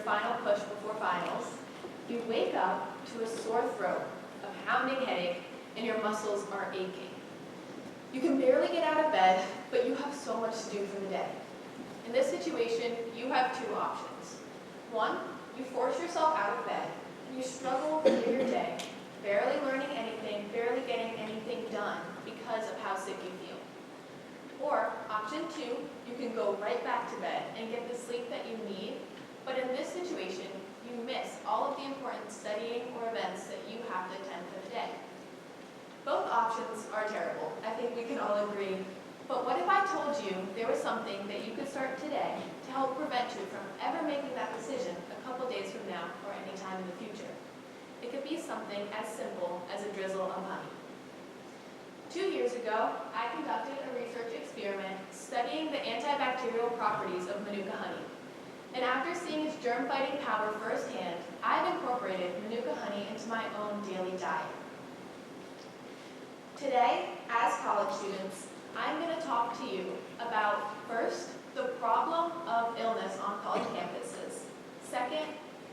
final push before finals, you wake up to a sore throat, a pounding headache, and your muscles are aching. You can barely get out of bed, but you have so much to do for the day. In this situation, you have two options. One, you force yourself out of bed, and you struggle through your day, barely learning anything, barely getting anything done because of how sick you feel. Or, option two, you can go right back to bed and get the sleep that you need, but in this situation, you miss all of the important studying or events that you have to attend for the day. Both options are terrible. I think we can all agree. But what if I told you there was something that you could start today to help prevent you from ever making that decision a couple days from now or any time in the future? It could be something as simple as a drizzle of honey. 2 years ago, I conducted a research experiment studying the antibacterial properties of Manuka honey. And after seeing its germ-fighting power firsthand, I've incorporated Manuka honey into my own daily diet. Today, as college students, I'm going to talk to you about, first, the problem of illness on college campuses. Second,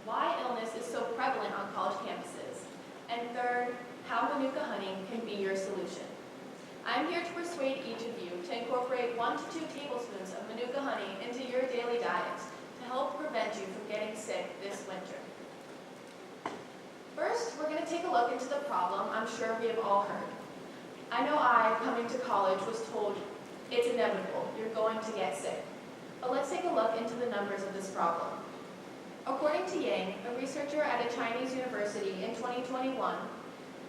why illness is so prevalent on college campuses. And third, how Manuka honey can be your solution. I'm here to persuade each of you to incorporate 1 to 2 tablespoons of Manuka honey into your daily diet to help prevent you from getting sick this winter. First, we're going to take a look into the problem I'm sure we have all heard. I know I, coming to college, was told it's inevitable, you're going to get sick. But let's take a look into the numbers of this problem. According to Yang, a researcher at a Chinese university in 2021,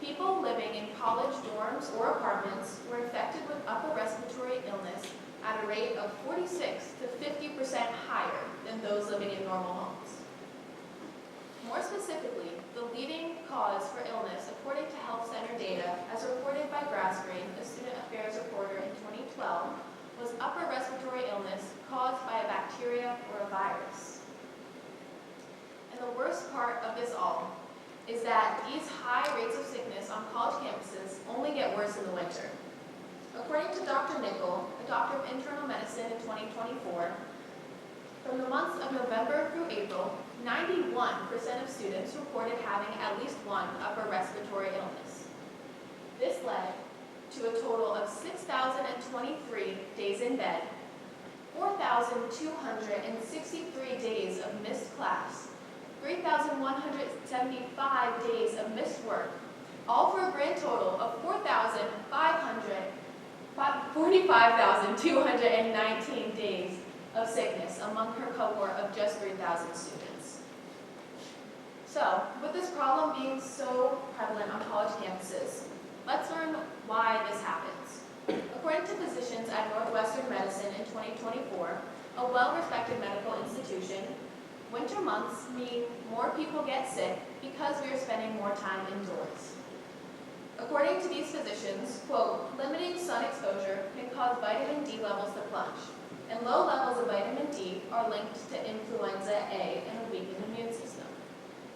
people living in college dorms or apartments were infected with upper respiratory illness at a rate of 46 to 50% higher than those living in normal homes. More specifically, the leading cause for illness, according to Health Center data, as reported by Grassgreen, a student affairs reporter in 2012, was upper respiratory illness caused by a bacteria or a virus. And the worst part of this all is that these high rates of sickness on college campuses only get worse in the winter. According to Dr. Nickel, a doctor of internal medicine in 2024, from the months of November through April, 91% of students reported having at least one upper respiratory illness. This led to a total of 6,023 days in bed, 4,263 days of missed class, 3,175 days of missed work, all for a grand total of 45,219 days of sickness among her cohort of just 3,000 students. So, with this problem being so prevalent on college campuses, let's learn why this happens. According to physicians at Northwestern Medicine in 2024, a well-respected medical institution, winter months mean more people get sick because we are spending more time indoors. According to these physicians, quote, limiting sun exposure can cause vitamin D levels to plunge, and low levels of vitamin D are linked to influenza A and a weakened immune system.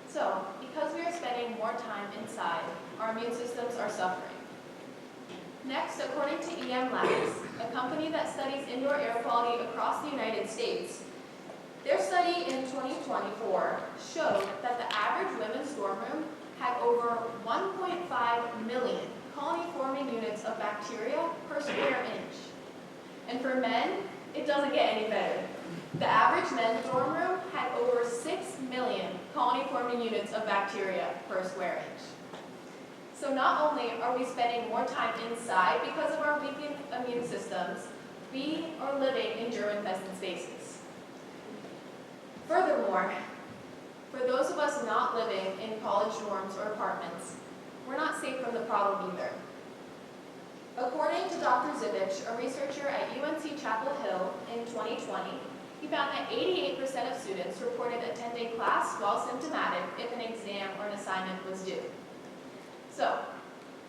So, because we are spending more time inside, our immune systems are suffering. Next, according to EM Labs, a company that studies indoor air quality across the United States, their study in 2024 showed that the average women's dorm room had over 1.5 million colony-forming units of bacteria per square inch. And for men, it doesn't get any better. The average men's dorm room had over 6 million colony-forming units of bacteria per square inch. So not only are we spending more time inside because of our weakened immune systems, we are living in germ-infested spaces. Furthermore, for those of us not living in college dorms or apartments, we're not safe from the problem either. According to Dr. Zivich, a researcher at UNC Chapel Hill in 2020, he found that 88% of students reported attending class while symptomatic if an exam or an assignment was due. So,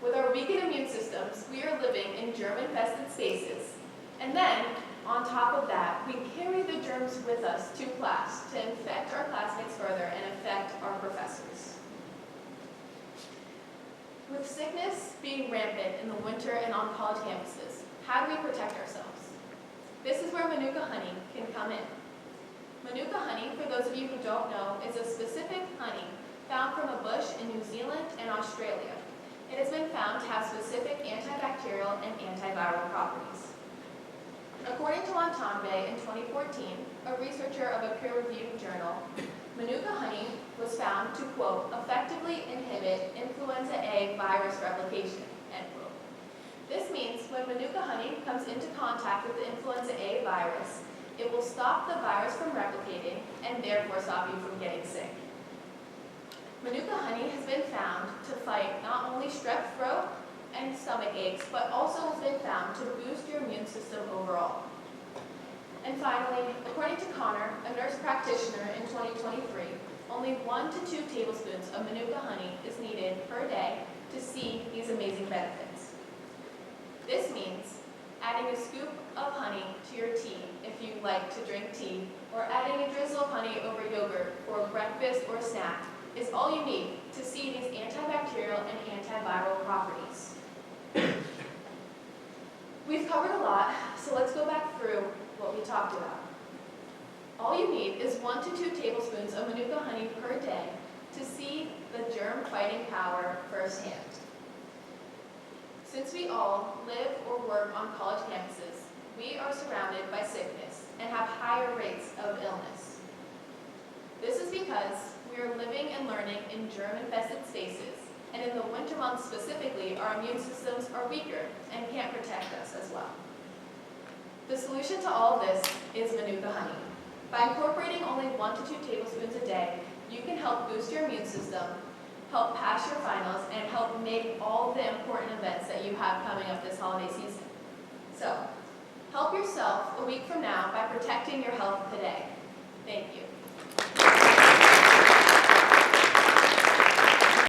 with our weakened immune systems, we are living in germ-infested spaces, and then, on top of that, we carry the germs with us to class to infect our classmates further and affect our professors. With sickness being rampant in the winter and on college campuses, how do we protect ourselves? This is where Manuka honey can come in. Manuka honey, for those of you who don't know, is a specific honey found from a bush in New Zealand and Australia. It has been found to have specific antibacterial and antiviral properties. According to Montanbe in 2014, a researcher of a peer-reviewed journal, Manuka honey was found to, quote, effectively inhibit influenza A virus replication, end quote. This means when Manuka honey comes into contact with the influenza A virus, it will stop the virus from replicating and therefore stop you from getting sick. Manuka honey has been found to fight not only strep throat and stomach aches, but also has been found to boost your immune system overall. And finally, according to Connor, a nurse practitioner in 2023, only 1 to 2 tablespoons of Manuka honey is needed per day to see these amazing benefits. This means adding a scoop of honey to your tea if you like to drink tea, or adding a drizzle of honey over yogurt for breakfast or snack is all you need to see these antibacterial and antiviral properties. We've covered a lot, so let's go back through what we talked about. All you need is 1 to 2 tablespoons of Manuka honey per day to see the germ-fighting power firsthand. Since we all live or work on college campuses, we are surrounded by sickness and have higher rates of illness. This is because we are living and learning in germ-infested spaces, and in the winter months specifically, our immune systems are weaker and can't protect us as well. The solution to all of this is Manuka honey. By incorporating only 1 to 2 tablespoons a day, you can help boost your immune system, help pass your finals, and help make all the important events that you have coming up this holiday season. So, help yourself a week from now by protecting your health today. Thank you.